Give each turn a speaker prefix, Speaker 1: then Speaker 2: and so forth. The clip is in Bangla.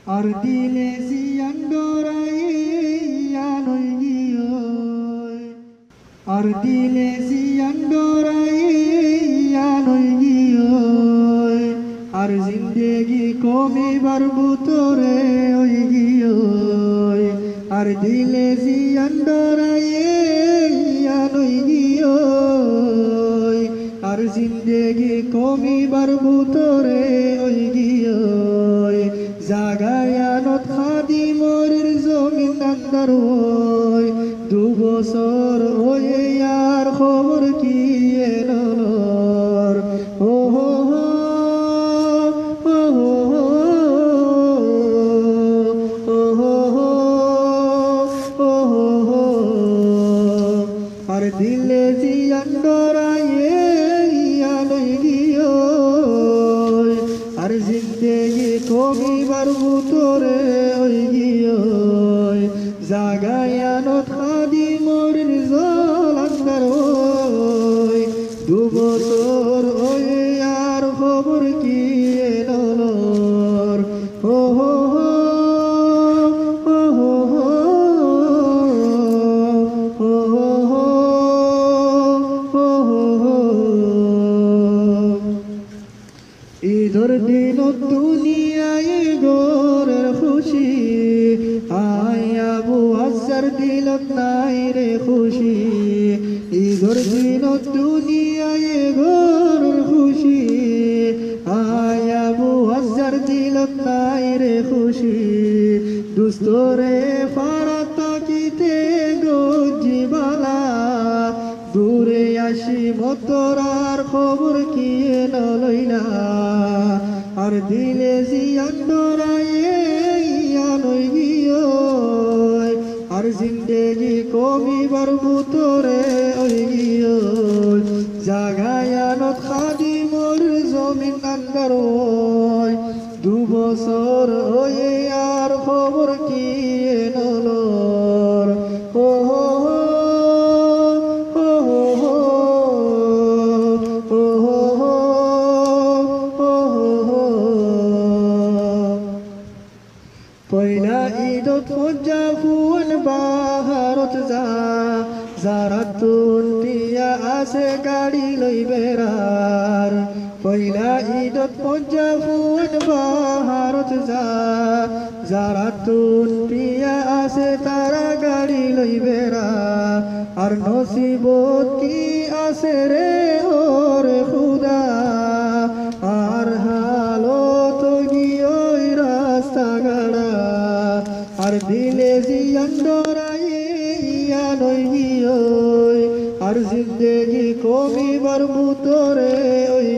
Speaker 1: আর দিলে সিয়ান্ডরাই ইয়ানই গিয়োই আর দিলে সিয়ান্ডরাই ইয়ানই গিয়োই আর জিন্দেগি কমিবার বুতরে ওই গিয়োই আর দিলে সিয়ান্ডরাই ইয়ানই গিয়োই আর জিন্দেগি কমিবার বুতরে ওই গিয়োই জাগায়ানত খাদি মরির জমিন আন্দার ওই 2 বছর ওয়ে আর খবর কি এলোর ও হো হো ও হো হো ও হো হো ও হো হো আর দিলে জিয়ান্ডরায়ে ইয়ানই গিয়োই আর জিন্দেগি কমিবার বুতরে ওই গিয়োই জাগায়ানত খাদি মরির জল আন্দার ওই 2 বছর ওই আর খবর কি এলোর ও হো হো ও হো হো ও হো হো ও হো হো ঈদের দিন দুনিয়ায় গোরের খুশি আয়া বুয়ার দিল নাই রে খুশি ঈদের দিন দুনিয়ায় গোরের খুশি আয়া বুয়ার দিল নাই রে খুশি দুস্তরে ফারাত কিতে গজিবালা দূরে আসি মতরার খবর কি লইলা আর দিলে জিয়ান্ডরায়ে ইয়ানই গিয়োই আর জিন্দেগি কমিবার বুতরে ওই গিয়োই জাগায়ানত খাদি মোর জমিন আন্দার ওই 2 বছর ওই আর খবর কি এলোর ও হো হো ও হো হো ও হো হো ও হো হো পয়লা ঈদত ফজ্জা ফুল বাহারত যারাতুন টিয়া আছে গাড়ি লই বেড়ার পয়লা ঈদত ফজ্জা ফুল বাহারত যারাতুন টিয়া আছে তারা গাড়ি লই বেড়া আর নসিবত কি আছে রে ওর খুদা আর হালত গিয়োই রাস্তা গাড়া আর দিলে জিয়ান্ডরায়ে ইয়ানই গিয়োই আর জিন্দেগি কমিবার বুতরে ওই